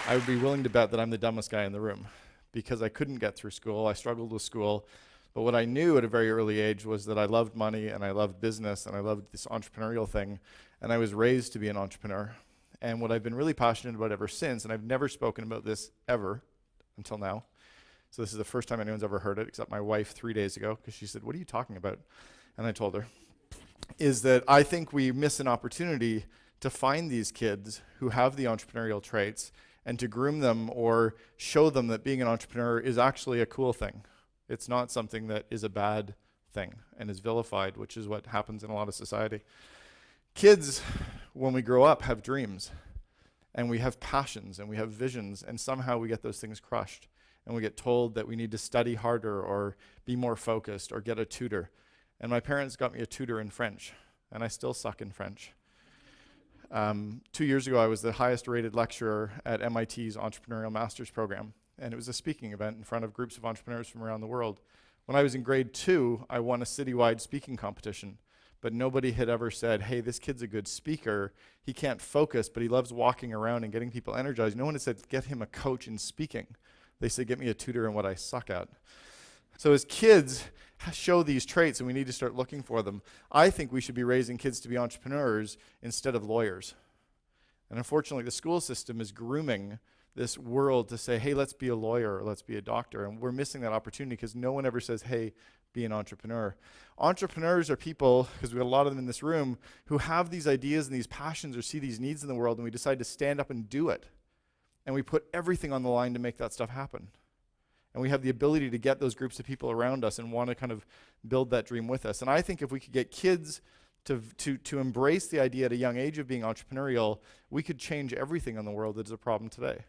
I would be willing to bet that I'm the dumbest guy in the room because I couldn't get through school. I struggled with school. But what I knew at a very early age was that I loved money and I loved business and I loved this entrepreneurial thing. And I was raised to be an entrepreneur. And what I've been really passionate about ever since, and I've never spoken about this ever until now. So this is the first time anyone's ever heard it, except my wife 3 days ago, because she said, "What are you talking about?" And I told her, is that I think we miss an opportunity to find these kids who have the entrepreneurial traits and to groom them or show them that being an entrepreneur is actually a cool thing. It's not something that is a bad thing and is vilified, which is what happens in a lot of society. Kids, when we grow up, have dreams and we have passions and we have visions, and somehow we get those things crushed and we get told that we need to study harder or be more focused or get a tutor. And my parents got me a tutor in French, and I still suck in French. 2 years ago, I was the highest rated lecturer at MIT's Entrepreneurial Master's Program, and it was a speaking event in front of groups of entrepreneurs from around the world. When I was in grade 2, I won a citywide speaking competition, but nobody had ever said, "Hey, this kid's a good speaker. He can't focus, but he loves walking around and getting people energized." No one had said, "Get him a coach in speaking." They said, "Get me a tutor in what I suck at." So as kids show these traits, and we need to start looking for them, I think we should be raising kids to be entrepreneurs instead of lawyers. And unfortunately, the school system is grooming this world to say, "Hey, let's be a lawyer, or let's be a doctor." And we're missing that opportunity because no one ever says, "Hey, be an entrepreneur." Entrepreneurs are people, because we have a lot of them in this room, who have these ideas and these passions or see these needs in the world, and we decide to stand up and do it. And we put everything on the line to make that stuff happen. And we have the ability to get those groups of people around us and want to kind of build that dream with us. And I think if we could get kids to embrace the idea at a young age of being entrepreneurial, we could change everything in the world that is a problem today.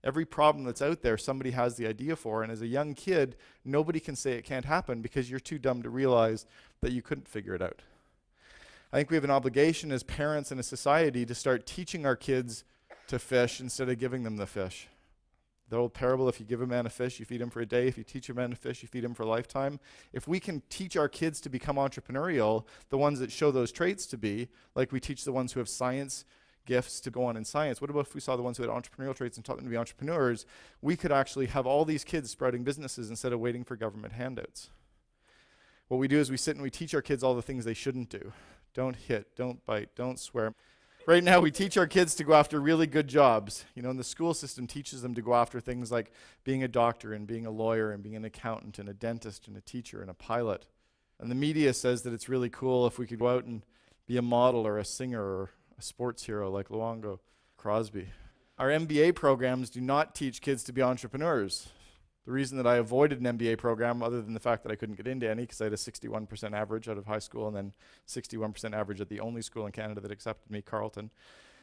Every problem that's out there, somebody has the idea for, and as a young kid, nobody can say it can't happen because you're too dumb to realize that you couldn't figure it out. I think we have an obligation as parents and a society to start teaching our kids to fish instead of giving them the fish. The old parable, if you give a man a fish, you feed him for a day. If you teach a man a fish, you feed him for a lifetime. If we can teach our kids to become entrepreneurial, the ones that show those traits to be, like we teach the ones who have science gifts to go on in science, what about if we saw the ones who had entrepreneurial traits and taught them to be entrepreneurs? We could actually have all these kids sprouting businesses instead of waiting for government handouts. What we do is we sit and we teach our kids all the things they shouldn't do. Don't hit, don't bite, don't swear. Right now, we teach our kids to go after really good jobs. You know, and the school system teaches them to go after things like being a doctor and being a lawyer and being an accountant and a dentist and a teacher and a pilot. And the media says that it's really cool if we could go out and be a model or a singer or a sports hero like Luongo Crosby. Our MBA programs do not teach kids to be entrepreneurs. The reason that I avoided an MBA program, other than the fact that I couldn't get into any because I had a 61% average out of high school and then 61% average at the only school in Canada that accepted me, Carleton.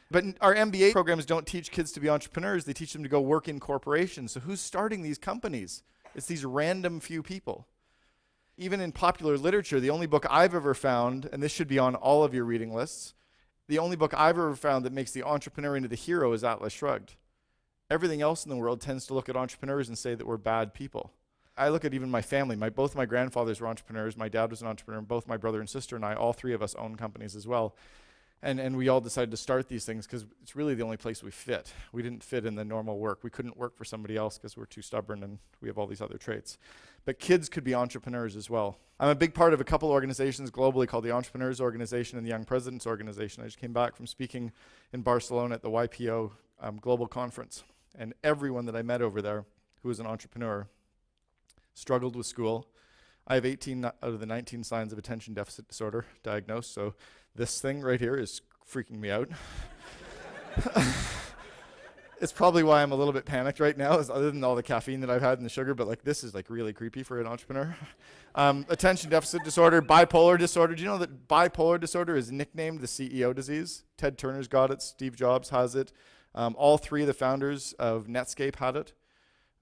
But our MBA programs don't teach kids to be entrepreneurs. They teach them to go work in corporations. So who's starting these companies? It's these random few people. Even in popular literature, the only book I've ever found, and this should be on all of your reading lists, the only book I've ever found that makes the entrepreneur into the hero is Atlas Shrugged. Everything else in the world tends to look at entrepreneurs and say that we're bad people. I look at even my family. Both my grandfathers were entrepreneurs. My dad was an entrepreneur. Both my brother and sister and I, all three of us own companies as well. And we all decided to start these things because it's really the only place we fit. We didn't fit in the normal work. We couldn't work for somebody else because we're too stubborn and we have all these other traits. But kids could be entrepreneurs as well. I'm a big part of a couple organizations globally called the Entrepreneurs Organization and the Young Presidents Organization. I just came back from speaking in Barcelona at the YPO Global Conference. And everyone that I met over there who was an entrepreneur struggled with school. I have 18 out of the 19 signs of attention deficit disorder diagnosed, so this thing right here is freaking me out. It's probably why I'm a little bit panicked right now, is other than all the caffeine that I've had and the sugar, but like this is like really creepy for an entrepreneur. Attention deficit disorder, bipolar disorder. Do you know that bipolar disorder is nicknamed the CEO disease? Ted Turner's got it, Steve Jobs has it. All three of the founders of Netscape had it.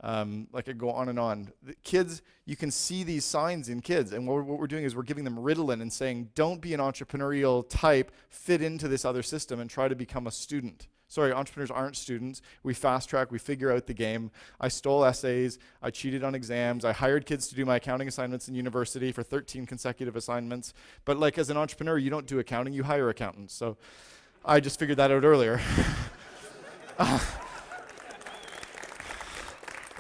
Like I go on and on. The kids, you can see these signs in kids, and what we're doing is we're giving them Ritalin and saying, don't be an entrepreneurial type, fit into this other system and try to become a student. Sorry, entrepreneurs aren't students. We fast track, we figure out the game. I stole essays, I cheated on exams, I hired kids to do my accounting assignments in university for 13 consecutive assignments. But like as an entrepreneur, you don't do accounting, you hire accountants. So I just figured that out earlier.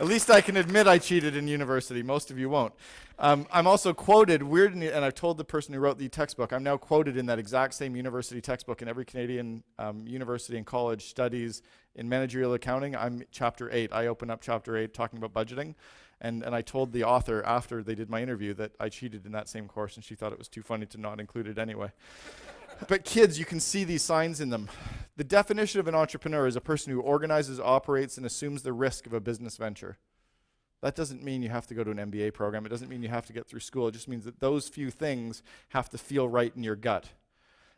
At least I can admit I cheated in university. Most of you won't. I'm also quoted, weirdly, and I've told the person who wrote the textbook, I'm now quoted in that exact same university textbook in every Canadian university and college studies in managerial accounting. I'm chapter 8. I open up chapter 8 talking about budgeting. And I told the author after they did my interview that I cheated in that same course, and she thought it was too funny to not include it anyway. But kids, you can see these signs in them. The definition of an entrepreneur is a person who organizes, operates, and assumes the risk of a business venture. That doesn't mean you have to go to an MBA program. It doesn't mean you have to get through school. It just means that those few things have to feel right in your gut.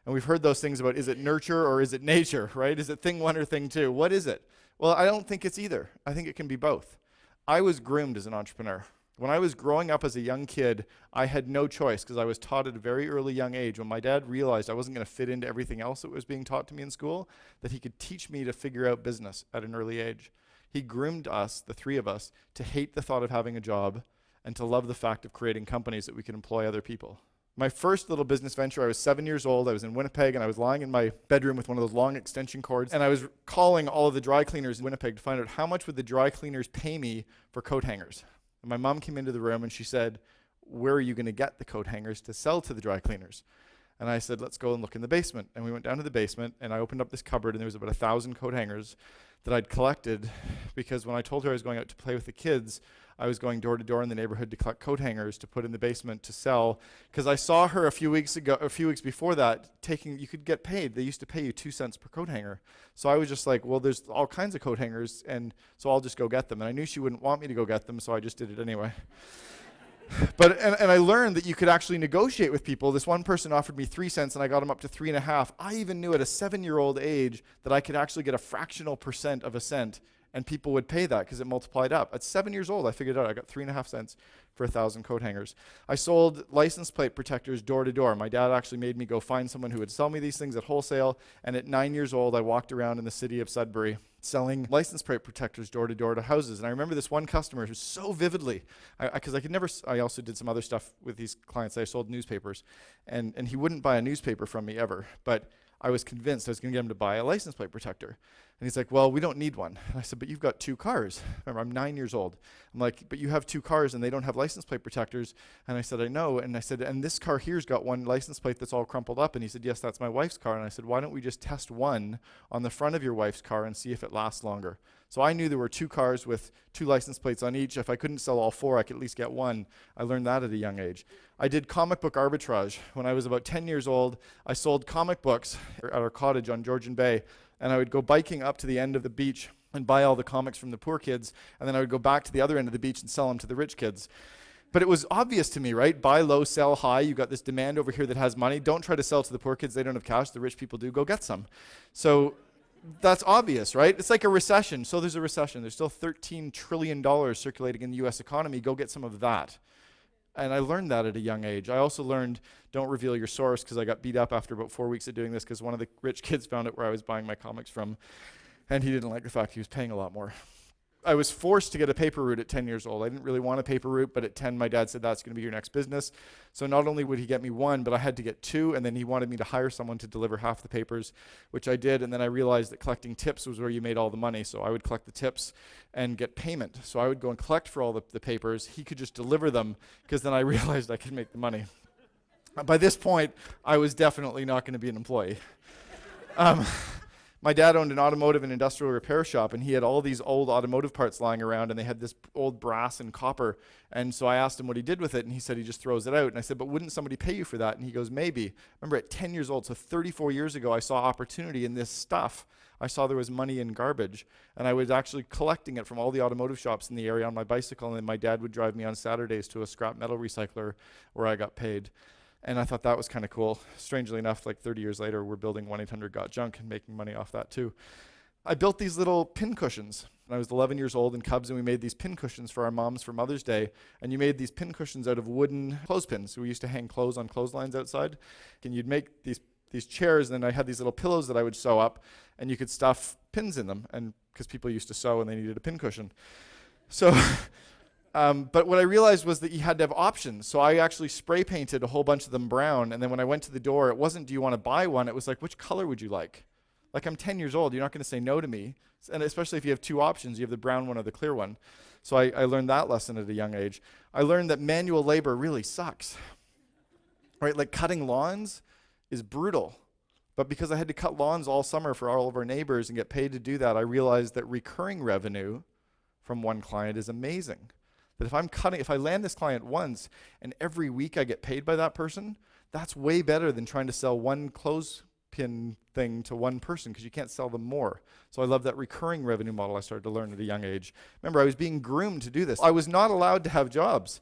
And we've heard those things about, is it nurture or is it nature, right? Is it thing one or thing two? What is it? Well, I don't think it's either. I think it can be both. I was groomed as an entrepreneur. When I was growing up as a young kid, I had no choice because I was taught at a very early young age, when my dad realized I wasn't going to fit into everything else that was being taught to me in school, that he could teach me to figure out business at an early age. He groomed us, the three of us, to hate the thought of having a job and to love the fact of creating companies that we could employ other people. My first little business venture, I was 7 years old. I was in Winnipeg, and I was lying in my bedroom with one of those long extension cords, and I was calling all of the dry cleaners in Winnipeg to find out how much would the dry cleaners pay me for coat hangers. And my mom came into the room, and she said, where are you going to get the coat hangers to sell to the dry cleaners? And I said, let's go and look in the basement. And we went down to the basement, and I opened up this cupboard, and there was about 1,000 coat hangers that I'd collected, because when I told her I was going out to play with the kids, I was going door to door in the neighborhood to collect coat hangers to put in the basement to sell, because I saw her a few weeks before that, you could get paid. They used to pay you 2 cents per coat hanger. So I was just like, well, there's all kinds of coat hangers, and so I'll just go get them. And I knew she wouldn't want me to go get them, so I just did it anyway. But I learned that you could actually negotiate with people. This one person offered me 3 cents, and I got him up to 3.5. I even knew at a 7-year-old age that I could actually get a fractional percent of a cent, and people would pay that because it multiplied up. At 7 years old, I figured out I got 3.5 cents for 1,000 coat hangers. I sold license plate protectors door to door. My dad actually made me go find someone who would sell me these things at wholesale, and at 9 years old, I walked around in the city of Sudbury selling license plate protectors door to door to houses. And I remember this one customer who so vividly, because I also did some other stuff with these clients. I sold newspapers, and he wouldn't buy a newspaper from me ever, but I was convinced I was going to get him to buy a license plate protector. And he's like, well, we don't need one. And I said, but you've got 2 cars. Remember, I'm 9 years old. I'm like, but you have 2 cars and they don't have license plate protectors. And I said, I know. And I said, and this car here's got one license plate that's all crumpled up. And he said, yes, that's my wife's car. And I said, why don't we just test one on the front of your wife's car and see if it lasts longer? So I knew there were 2 cars with 2 license plates on each. If I couldn't sell all 4, I could at least get one. I learned that at a young age. I did comic book arbitrage. When I was about 10 years old, I sold comic books at our cottage on Georgian Bay, and I would go biking up to the end of the beach and buy all the comics from the poor kids, and then I would go back to the other end of the beach and sell them to the rich kids. But it was obvious to me, right? Buy low, sell high. You've got this demand over here that has money. Don't try to sell to the poor kids. They don't have cash. The rich people do. Go get some. So that's obvious, right? It's like a recession. So there's a recession. There's still $13 trillion circulating in the U.S. economy. Go get some of that. And I learned that at a young age. I also learned don't reveal your source, because I got beat up after about 4 weeks of doing this because one of the rich kids found out where I was buying my comics from, and he didn't like the fact he was paying a lot more. I was forced to get a paper route at 10 years old. I didn't really want a paper route, but at 10, my dad said, that's going to be your next business. So not only would he get me 1, but I had to get 2, and then he wanted me to hire someone to deliver half the papers, which I did, and then I realized that collecting tips was where you made all the money. So I would collect the tips and get payment. So I would go and collect for all the papers. He could just deliver them, because then I realized I could make the money. By this point, I was definitely not going to be an employee. My dad owned an automotive and industrial repair shop, and he had all these old automotive parts lying around, and they had this old brass and copper. And so I asked him what he did with it, and he said he just throws it out. And I said, but wouldn't somebody pay you for that? And he goes, maybe. Remember, at 10 years old, so 34 years ago, I saw opportunity in this stuff. I saw there was money in garbage, and I was actually collecting it from all the automotive shops in the area on my bicycle, and then my dad would drive me on Saturdays to a scrap metal recycler where I got paid. And I thought that was kind of cool. Strangely enough, like 30 years later, we're building 1-800-GOT-JUNK and making money off that too. I built these little pin cushions. I was 11 years old in Cubs, and we made these pin cushions for our moms for Mother's Day. And you made these pin cushions out of wooden clothespins. So we used to hang clothes on clotheslines outside. And you'd make these chairs, and then I had these little pillows that I would sew up, and you could stuff pins in them, and because people used to sew and they needed a pin cushion. So but what I realized was that you had to have options. So I actually spray painted a whole bunch of them brown. And then when I went to the door, it wasn't, do you want to buy one? It was like, which color would you like? Like, I'm 10 years old. You're not going to say no to me. And especially if you have two options, you have the brown one or the clear one. So I learned that lesson at a young age. I learned that manual labor really sucks. Right? Like, cutting lawns is brutal. But because I had to cut lawns all summer for all of our neighbors and get paid to do that, I realized that recurring revenue from one client is amazing. That if I land this client once and every week I get paid by that person, that's way better than trying to sell one clothespin thing to one person, because you can't sell them more. So I love that recurring revenue model I started to learn at a young age. Remember, I was being groomed to do this. I was not allowed to have jobs.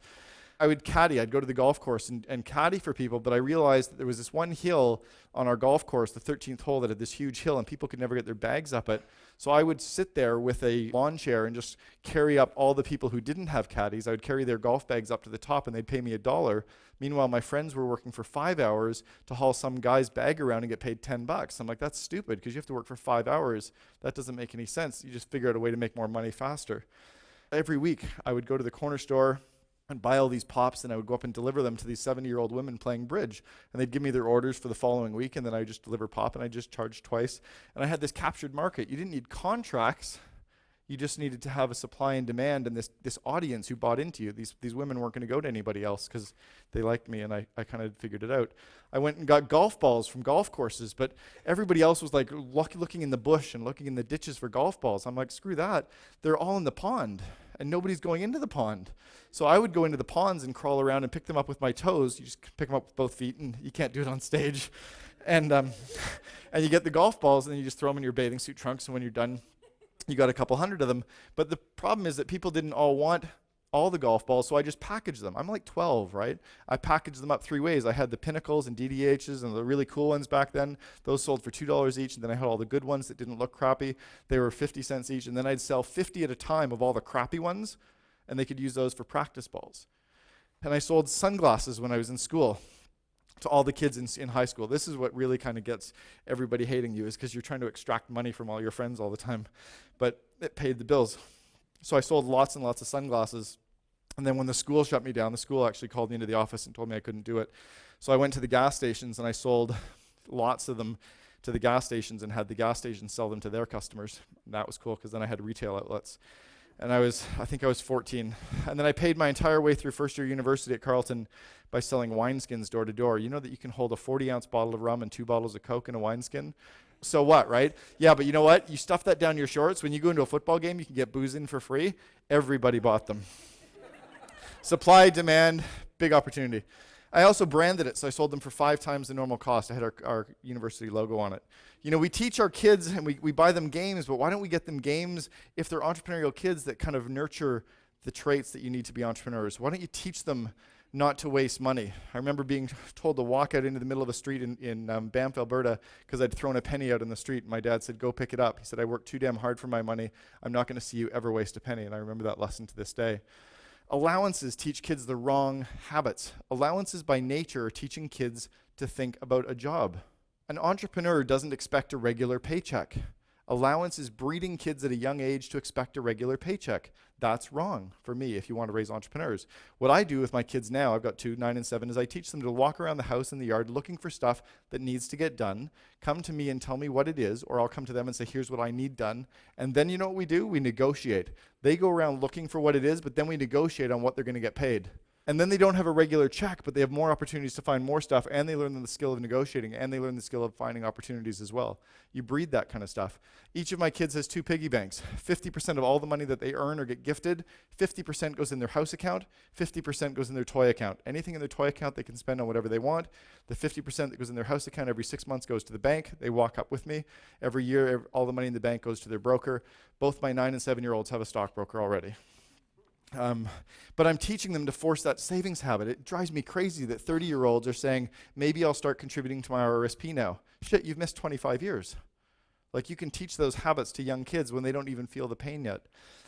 I would caddy. I'd go to the golf course and caddy for people, but I realized that there was this one hill on our golf course, the 13th hole, that had this huge hill, and people could never get their bags up it. So I would sit there with a lawn chair and just carry up all the people who didn't have caddies. I would carry their golf bags up to the top, and they'd pay me $1. Meanwhile, my friends were working for 5 hours to haul some guy's bag around and get paid $10. I'm like, that's stupid, because you have to work for 5 hours. That doesn't make any sense. You just figure out a way to make more money faster. Every week, I would go to the corner store and buy all these pops, and I would go up and deliver them to these 70-year-old women playing bridge. And they'd give me their orders for the following week, and then I would just deliver pop, and I just charged twice. And I had this captured market. You didn't need contracts. You just needed to have a supply and demand, and this audience who bought into you. These women weren't going to go to anybody else because they liked me, and I kind of figured it out. I went and got golf balls from golf courses, but everybody else was like looking in the bush and looking in the ditches for golf balls. I'm like, screw that. They're all in the pond, and nobody's going into the pond. So I would go into the ponds and crawl around and pick them up with my toes. You just pick them up with both feet, and you can't do it on stage. And and you get the golf balls, and then you just throw them in your bathing suit trunks, and when you're done, you got a couple hundred of them. But the problem is that people didn't all want all the golf balls, so I just packaged them. I'm like 12, right? I packaged them up 3 ways. I had the Pinnacles and DDHs and the really cool ones back then. Those sold for $2 each, and then I had all the good ones that didn't look crappy. They were 50 cents each, and then I'd sell 50 at a time of all the crappy ones, and they could use those for practice balls. And I sold sunglasses when I was in school to all the kids in high school. This is what really kind of gets everybody hating you, is because you're trying to extract money from all your friends all the time. But it paid the bills. So I sold lots and lots of sunglasses. And then when the school shut me down, the school actually called me into the office and told me I couldn't do it. So I went to the gas stations and I sold lots of them to the gas stations and had the gas stations sell them to their customers. And that was cool, because then I had retail outlets. And I think I was 14. And then I paid my entire way through first year university at Carleton by selling wineskins door to door. You know that you can hold a 40-ounce bottle of rum and 2 bottles of Coke in a wineskin? So what, right? Yeah, but you know what? You stuff that down your shorts. When you go into a football game, you can get booze in for free. Everybody bought them. Supply, demand, big opportunity. I also branded it, so I sold them for 5 times the normal cost. I had our university logo on it. You know, we teach our kids and we buy them games, but why don't we get them games if they're entrepreneurial kids that kind of nurture the traits that you need to be entrepreneurs? Why don't you teach them not to waste money? I remember being told to walk out into the middle of a street in Banff, Alberta, because I'd thrown a penny out in the street. And my dad said, go pick it up. He said, I worked too damn hard for my money. I'm not going to see you ever waste a penny. And I remember that lesson to this day. Allowances teach kids the wrong habits. Allowances by nature are teaching kids to think about a job. An entrepreneur doesn't expect a regular paycheck. Allowance is breeding kids at a young age to expect a regular paycheck. That's wrong for me if you want to raise entrepreneurs. What I do with my kids now, I've got 2, 9 and 7, is I teach them to walk around the house and the yard looking for stuff that needs to get done, come to me and tell me what it is, or I'll come to them and say, here's what I need done. And then you know what we do? We negotiate. They go around looking for what it is, but then we negotiate on what they're going to get paid. And then they don't have a regular check, but they have more opportunities to find more stuff, and they learn the skill of negotiating, and they learn the skill of finding opportunities as well. You breed that kind of stuff. Each of my kids has 2 piggy banks. 50% of all the money that they earn or get gifted, 50% goes in their house account, 50% goes in their toy account. Anything in their toy account they can spend on whatever they want. The 50% that goes in their house account every 6 months goes to the bank. They walk up with me. Every year, all the money in the bank goes to their broker. Both my 9 and 7-year-olds have a stockbroker already. But I'm teaching them to force that savings habit. It drives me crazy that 30-year-olds are saying, maybe I'll start contributing to my RRSP now. Shit, you've missed 25 years. Like, you can teach those habits to young kids when they don't even feel the pain yet.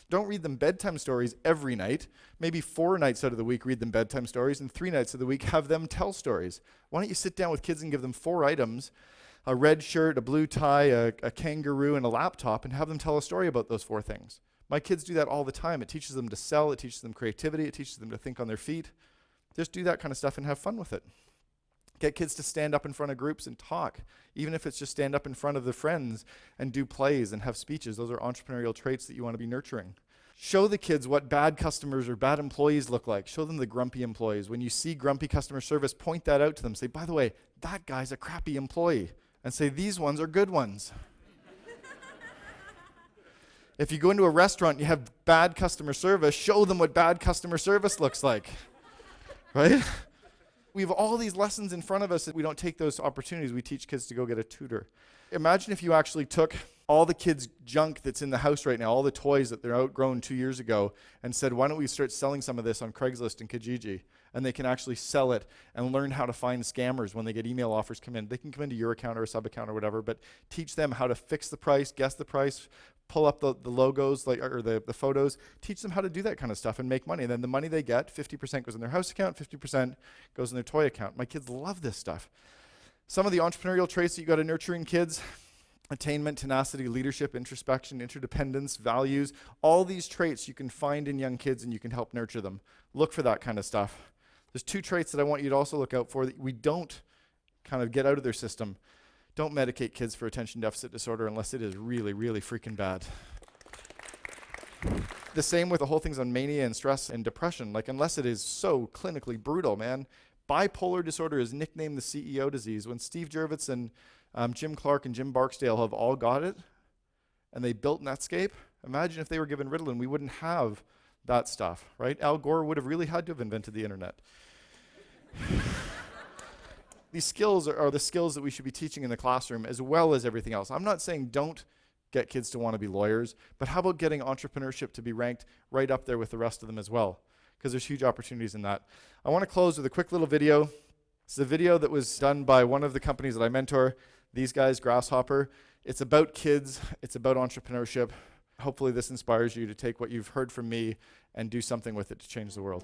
Don't read them bedtime stories every night. Maybe 4 nights out of the week read them bedtime stories, and 3 nights of the week have them tell stories. Why don't you sit down with kids and give them 4 items, a red shirt, a blue tie, a kangaroo, and a laptop, and have them tell a story about those 4 things. My kids do that all the time. It teaches them to sell. It teaches them creativity. It teaches them to think on their feet. Just do that kind of stuff and have fun with it. Get kids to stand up in front of groups and talk, even if it's just stand up in front of their friends and do plays and have speeches. Those are entrepreneurial traits that you want to be nurturing. Show the kids what bad customers or bad employees look like. Show them the grumpy employees. When you see grumpy customer service, point that out to them. Say, by the way, that guy's a crappy employee. And say, these ones are good ones. If you go into a restaurant and you have bad customer service, show them what bad customer service looks like. Right? We have all these lessons in front of us that we don't take those opportunities. We teach kids to go get a tutor. Imagine if you actually took all the kids' junk that's in the house right now, all the toys that they're outgrown 2 years ago, and said, why don't we start selling some of this on Craigslist and Kijiji? And they can actually sell it and learn how to find scammers when they get email offers come in. They can come into your account or a sub-account or whatever, but teach them how to fix the price, guess the price, pull up the logos or the photos, teach them how to do that kind of stuff and make money. And then the money they get, 50% goes in their house account, 50% goes in their toy account. My kids love this stuff. Some of the entrepreneurial traits that you got to nurture in kids: attainment, tenacity, leadership, introspection, interdependence, values. All these traits you can find in young kids and you can help nurture them. Look for that kind of stuff. There's 2 traits that I want you to also look out for that we don't kind of get out of their system. Don't medicate kids for attention deficit disorder unless it is really, really freaking bad. The same with the whole things on mania and stress and depression. Like, unless it is so clinically brutal, man. Bipolar disorder is nicknamed the CEO disease. When Steve Jurvitz and Jim Clark and Jim Barksdale have all got it, and they built Netscape, imagine if they were given Ritalin, we wouldn't have that stuff, right? Al Gore would have really had to have invented the internet. These skills are the skills that we should be teaching in the classroom as well as everything else. I'm not saying don't get kids to want to be lawyers, but how about getting entrepreneurship to be ranked right up there with the rest of them as well? Because there's huge opportunities in that. I want to close with a quick little video. It's a video that was done by one of the companies that I mentor, these guys, Grasshopper. It's about kids. It's about entrepreneurship. Hopefully this inspires you to take what you've heard from me and do something with it to change the world.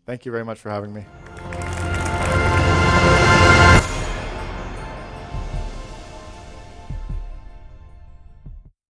Thank you very much for having me.